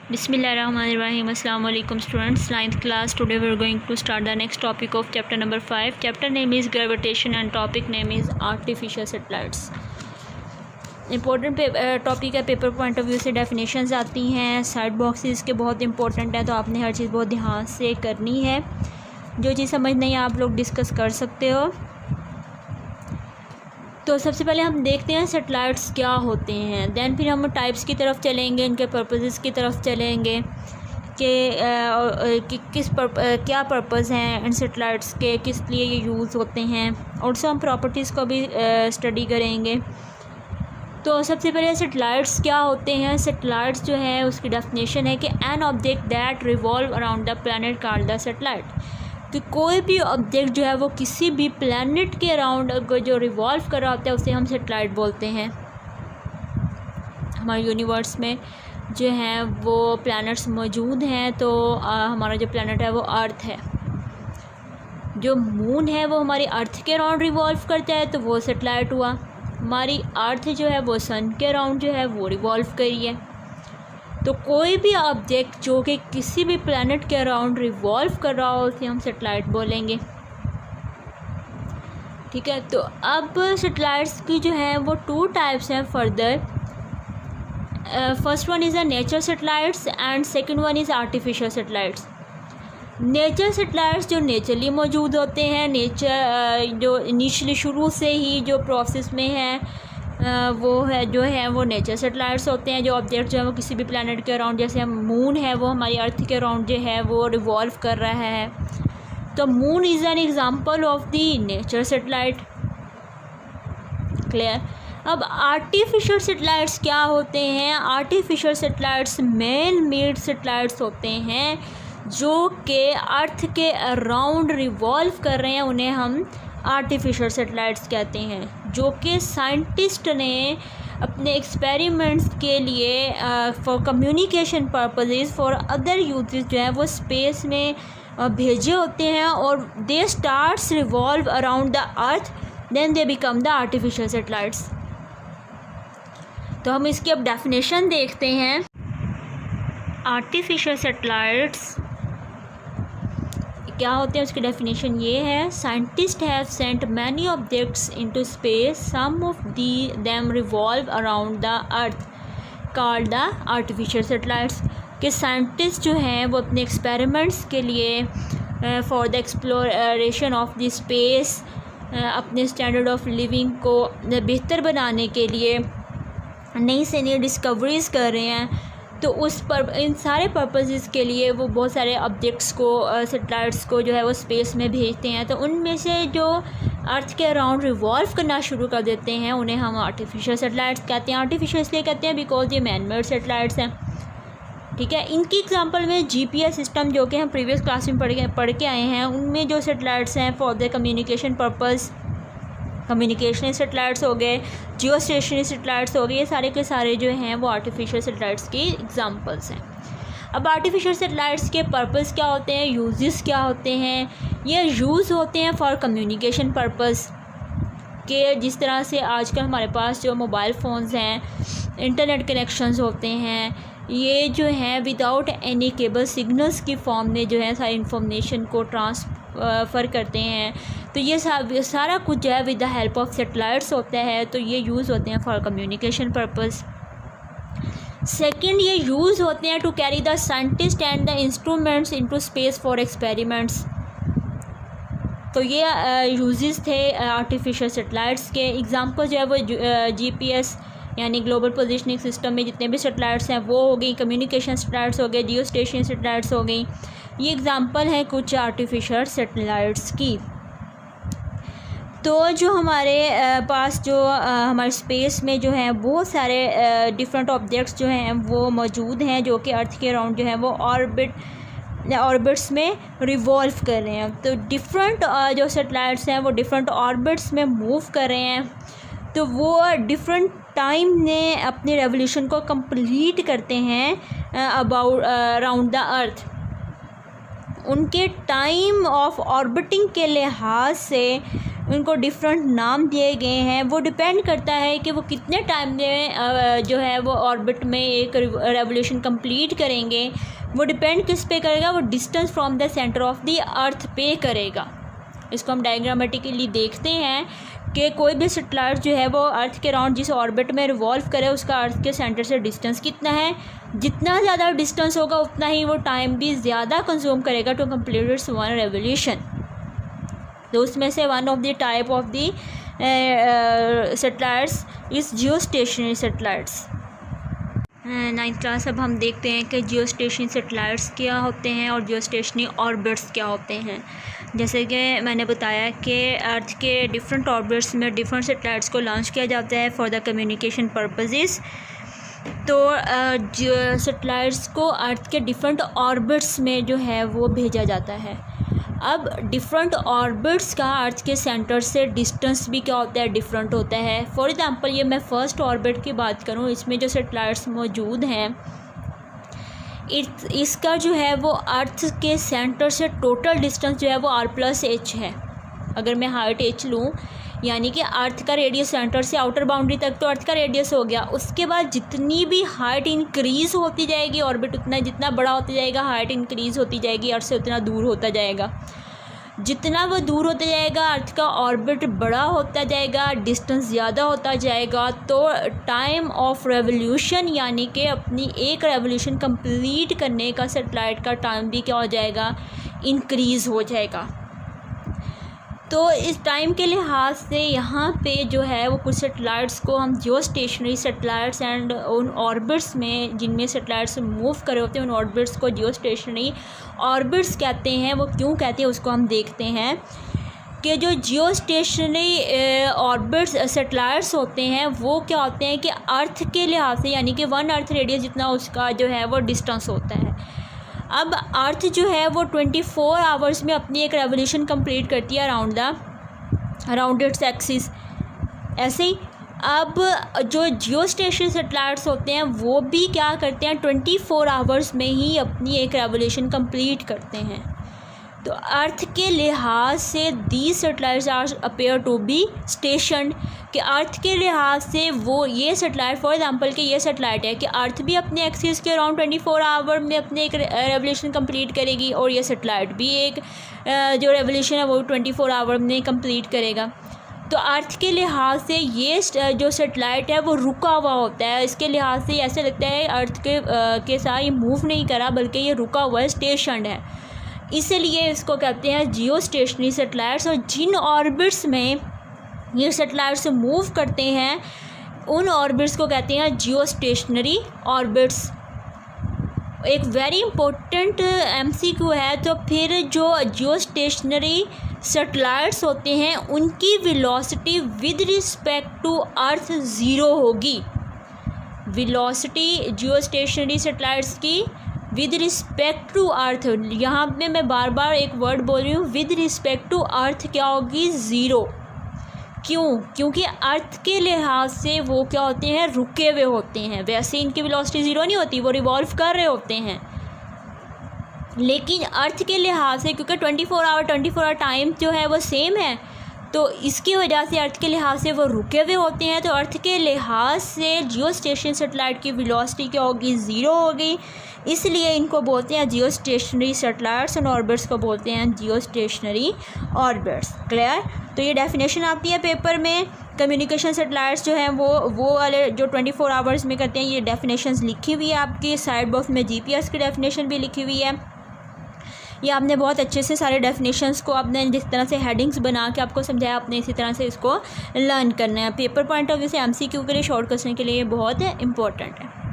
Bismillahirrahmanirrahim. Assalamu alaikum students. 9th class. Today we are going to start the next topic of chapter number 5. Chapter name is gravitation and topic name is artificial satellites. Important topic है, paper point of view से definitions आती हैं, side boxes के बहुत important है, तो आपने हर चीज़ बहुत ध्यान से करनी है। जो चीज़ समझ नहीं आप लोग डिस्कस कर सकते हो। तो सबसे पहले हम देखते हैं सैटेलाइट्स क्या होते हैं, देन फिर हम टाइप्स की तरफ चलेंगे, इनके पर्पसेस की तरफ चलेंगे कि क्या पर्पस हैं इन सैटेलाइट्स के, किस लिए ये यूज़ होते हैं। ऑल्सो हम प्रॉपर्टीज़ को भी स्टडी करेंगे। तो सबसे पहले सैटेलाइट्स क्या होते हैं। सैटेलाइट्स जो है उसकी डेफिनेशन है कि an object that revolve around the planet called the satellite, कि कोई भी ऑब्जेक्ट जो है वो किसी भी प्लैनेट के अराउंड जो रिवॉल्व कर रहा होता है उसे हम सैटेलाइट बोलते हैं। हमारे यूनिवर्स में जो है वो प्लैनेट्स मौजूद हैं, तो हमारा जो प्लैनेट है वो अर्थ है। जो मून है वो हमारी अर्थ के अराउंड रिवॉल्व करता है, तो वो सैटेलाइट हुआ। हमारी अर्थ जो है वो सन के अराउंड जो है वो रिवॉल्व करी है। तो कोई भी ऑब्जेक्ट जो कि किसी भी प्लैनेट के अराउंड रिवॉल्व कर रहा हो उसे हम सैटेलाइट बोलेंगे। ठीक है, तो अब सैटेलाइट्स की जो है वो टू टाइप्स हैं further. First one is a nature satellites and second one is artificial satellites. Nature satellites जो नेचुरली मौजूद होते हैं, नेचर जो इनिशियली शुरू से ही जो प्रोसेस में है वो है जो है वो नेचर सैटेलाइट्स होते हैं। जो ऑब्जेक्ट जो है वो किसी भी प्लैनेट के अराउंड, जैसे मून है वो हमारी अर्थ के अराउंड जो है वो रिवॉल्व कर रहा है, तो moon is an example of the nature satellite. Clear. अब आर्टिफिशियल सैटेलाइट्स क्या होते हैं। Artificial satellites man made satellites होते हैं जो कि अर्थ के अराउंड रिवॉल्व कर रहे हैं, उन्हें हम आर्टिफिशियल सैटेलाइट्स कहते हैं, जो कि साइंटिस्ट ने अपने एक्सपेरिमेंट्स के लिए for communication purposes for other uses जो है वो स्पेस में भेजे होते हैं, और they starts revolve around the earth, then they become the artificial satellites. तो हम इसकी अब डेफिनेशन देखते हैं। आर्टिफिशियल सैटेलाइट्स क्या होते हैं, उसकी डेफिनेशन ये है। Scientists have sent many objects into space, some of them revolve around the earth, called the artificial satellites. के साइंटिस्ट जो हैं वो अपने एक्सपेरिमेंट्स के लिए for the exploration of the space, अपने स्टैंडर्ड ऑफ लिविंग को बेहतर बनाने के लिए नई से नई डिस्कवरीज़ कर रहे हैं। तो इन सारे पर्पसेस के लिए वो बहुत सारे ऑब्जेक्ट्स को सैटेलाइट्स को जो है वो स्पेस में भेजते हैं। तो उनमें से जो अर्थ के अराउंड रिवॉल्व करना शुरू कर देते हैं उन्हें हम आर्टिफिशियल सैटेलाइट्स कहते हैं। आर्टिफिशियल इसलिए कहते हैं बिकॉज ये मैन मेड सैटेलाइट्स हैं। ठीक है, इनकी एग्जांपल में जीपीएस सिस्टम जो कि हम प्रीवियस क्लास में पढ़ के आए हैं, उनमें जो सैटेलाइट्स हैं for the communication purpose, communication satellites हो गए, जियो स्टेशनरी सैटेलाइट्स हो गए, ये सारे के सारे जो हैं वो आर्टिफिशियल सैटेलाइट्स की एग्जांपल्स हैं। अब आर्टिफिशियल सैटेलाइट्स के पर्पस क्या होते हैं, यूजेस क्या होते हैं। ये यूज़ होते हैं फॉर कम्युनिकेशन पर्पस के, जिस तरह से आजकल हमारे पास जो मोबाइल फ़ोन्स हैं, इंटरनेट कनेक्शंस होते हैं, ये जो हैं विदाउट एनी केबल सिग्नल्स की फॉर्म में जो है सारी इंफॉर्मेशन को ट्रांसफ़र करते हैं। तो ये सारा कुछ जो है with the help of satellites होता है। तो ये यूज़ होते हैं फॉर कम्युनिकेशन पर्पस। सेकंड, ये यूज़ होते हैं to carry the scientist and the instruments into space for experiments. तो ये यूजेस थे आर्टिफिशियल सैटेलाइट्स के। एग्जांपल जो है वो जीपीएस यानी ग्लोबल पोजीशनिंग सिस्टम में जितने भी सैटेलाइट्स हैं वो हो गई, कम्युनिकेशन सैटेलाइट्स हो गए, जियो स्टेशनरी सैटेलाइट्स हो गई। ये एग्जांपल है कुछ आर्टिफिशियल सैटेलाइट्स की। तो जो हमारे पास जो हमारे स्पेस में जो है बहुत सारे डिफरेंट ऑब्जेक्ट्स जो हैं वो मौजूद हैं, जो कि अर्थ के अराउंड जो है वो ऑर्बिट्स में रिवॉल्व कर रहे हैं। तो डिफरेंट जो सैटेलाइट्स हैं वो डिफरेंट ऑर्बिट्स में मूव कर रहे हैं। तो वो डिफरेंट टाइम में अपने रेवोल्यूशन को कंप्लीट करते हैं अराउंड द अर्थ। उनके टाइम ऑफ ऑर्बिटिंग के लिहाज से उनको डिफरेंट नाम दिए गए हैं। वो डिपेंड करता है कि वो कितने टाइम में जो है वो ऑर्बिट में एक रेवोल्यूशन कंप्लीट करेंगे। वो डिपेंड किस पे करेगा, वो distance from the centre of the earth पे करेगा। इसको हम डायग्रामेटिकली देखते हैं कि कोई भी सैटेलाइट जो है वो अर्थ के अराउंड जिस ऑर्बिट में रिवॉल्व करे उसका अर्थ के सेंटर से डिस्टेंस कितना है। जितना ज़्यादा डिस्टेंस होगा उतना ही वो टाइम भी ज़्यादा कंज्यूम करेगा to complete its one revolution. तो उसमें से one of the type of the satellites is geo stationary satellites. 9th class अब हम देखते हैं कि जियो स्टेशनरी सैटेलाइट्स क्या होते हैं और जियो स्टेशनरी ऑर्बिट्स क्या होते हैं। जैसे कि मैंने बताया कि अर्थ के डिफरेंट ऑर्बिट्स में डिफरेंट सैटेलाइट्स को लॉन्च किया जाता है फॉर द कम्युनिकेशन पर्पसेस। तो जो सैटेलाइट्स को अर्थ के डिफरेंट ऑर्बिट्स में जो है वो भेजा जाता है। अब डिफरेंट ऑर्बिट्स का अर्थ के सेंटर से डिस्टेंस भी क्या होता है, डिफरेंट होता है। फॉर एग्जांपल ये मैं फर्स्ट ऑर्बिट की बात करूँ, इसमें जो सैटेलाइट्स मौजूद हैं इसका जो है वो अर्थ के सेंटर से टोटल डिस्टेंस जो है वो r+h है। अगर मैं हाइट h लूँ यानी कि अर्थ का रेडियस सेंटर से आउटर बाउंड्री तक तो अर्थ का रेडियस हो गया। उसके बाद जितनी भी हाइट इंक्रीज़ होती जाएगी ऑर्बिट उतना जितना बड़ा होता जाएगा, हाइट इंक्रीज़ होती जाएगी, अर्थ से उतना दूर होता जाएगा। जितना वो दूर होता जाएगा अर्थ का ऑर्बिट बड़ा होता जाएगा, डिस्टेंस ज़्यादा होता जाएगा, तो टाइम ऑफ रेवोल्यूशन यानी कि अपनी एक रेवोल्यूशन कंप्लीट करने का सैटेलाइट का टाइम भी क्या हो जाएगा, इंक्रीज़ हो जाएगा। तो इस टाइम के लिहाज से यहाँ पे जो है वो कुछ सैटेलाइट्स को हम जियो स्टेशनरी सैटेलाइट्स एंड उन ऑर्बिट्स में जिनमें सैटेलाइट्स मूव करे होते हैं उन ऑर्बिट्स को जियो स्टेशनरी ऑर्बिट्स कहते हैं। वो क्यों कहते हैं उसको हम देखते हैं कि जो जियो स्टेशनरी ऑर्बिट्स सैटेलाइट्स होते हैं वो क्या होते हैं कि अर्थ के लिहाज से यानी कि 1 अर्थ रेडियस जितना उसका जो है वो डिस्टेंस होता है। अब अर्थ जो है वो 24 आवर्स में अपनी एक रेवोल्यूशन कंप्लीट करती है अराउंड इट्स एक्सिस। ऐसे ही अब जो जियो स्टेशनरी सैटेलाइट्स होते हैं वो भी क्या करते हैं, 24 आवर्स में ही अपनी एक रेवोल्यूशन कंप्लीट करते हैं। तो अर्थ के लिहाज से these satellites are appear to be stationed, कि अर्थ के लिहाज से वो ये सैटेलाइट फॉर एग्जांपल कि ये सैटेलाइट है कि अर्थ भी अपने एक्सिस के अराउंड 24 आवर में अपने एक रेवोल्यूशन कंप्लीट करेगी और ये सैटेलाइट भी एक जो रेवोल्यूशन है वो 24 आवर में कंप्लीट करेगा। तो अर्थ के लिहाज से ये जो सैटेलाइट है वो रुका हुआ होता है। इसके लिहाज से ऐसे लगता है अर्थ के साथ ये मूव नहीं करा बल्कि ये रुका हुआ है, स्टेशनड है, इसलिए इसको कहते हैं जियो स्टेशनरी सैटेलाइट्स। और जिन ऑर्बिट्स में ये सैटेलाइट्स मूव करते हैं उन ऑर्बिट्स को कहते हैं जियो स्टेशनरी ऑर्बिट्स। एक वेरी इंपॉर्टेंट MCQ है। तो फिर जो जियो स्टेशनरी सैटेलाइट्स होते हैं उनकी velocity with respect to earth zero होगी। वेलोसिटी जियो स्टेशनरी सैटेलाइट्स की विद रिस्पेक्ट टू अर्थ, यहाँ पे मैं बार बार एक वर्ड बोल रही हूँ, विद रिस्पेक्ट टू अर्थ क्या होगी, ज़ीरो। क्यों? क्योंकि अर्थ के लिहाज से वो क्या होते हैं, रुके हुए होते हैं। वैसे इनकी वेलोसिटी ज़ीरो नहीं होती, वो रिवॉल्व कर रहे होते हैं, लेकिन अर्थ के लिहाज से क्योंकि 24 आवर टाइम जो है वो सेम है, तो इसकी वजह से अर्थ के लिहाज से वो रुके हुए होते हैं। तो अर्थ के लिहाज से जियो स्टेशन सैटेलाइट की वेलोसिटी क्या होगी, ज़ीरो होगी। इसलिए इनको बोलते हैं जियो स्टेशनरी सैटेलाइट्स और ऑर्बिट्स को बोलते हैं जियो स्टेशनरी ऑर्बिट्स। क्लियर? तो ये डेफिनेशन आती है पेपर में। कम्युनिकेशन सैटेलाइट्स जो हैं वो वाले जो 24 आवर्स में करते हैं, ये डेफिनेशंस लिखी हुई है आपकी साइड बॉक्स में। GPS की डेफिनेशन भी लिखी हुई है। ये आपने बहुत अच्छे से सारे डेफिनेशंस को आपने जिस तरह से हेडिंग्स बना के आपको समझाया, आपने इसी तरह से इसको लर्न करना है। पेपर पॉइंट ऑफ व्यू से MCQ के लिए शॉर्ट क्वेश्चन के लिए ये बहुत इंपॉर्टेंट है।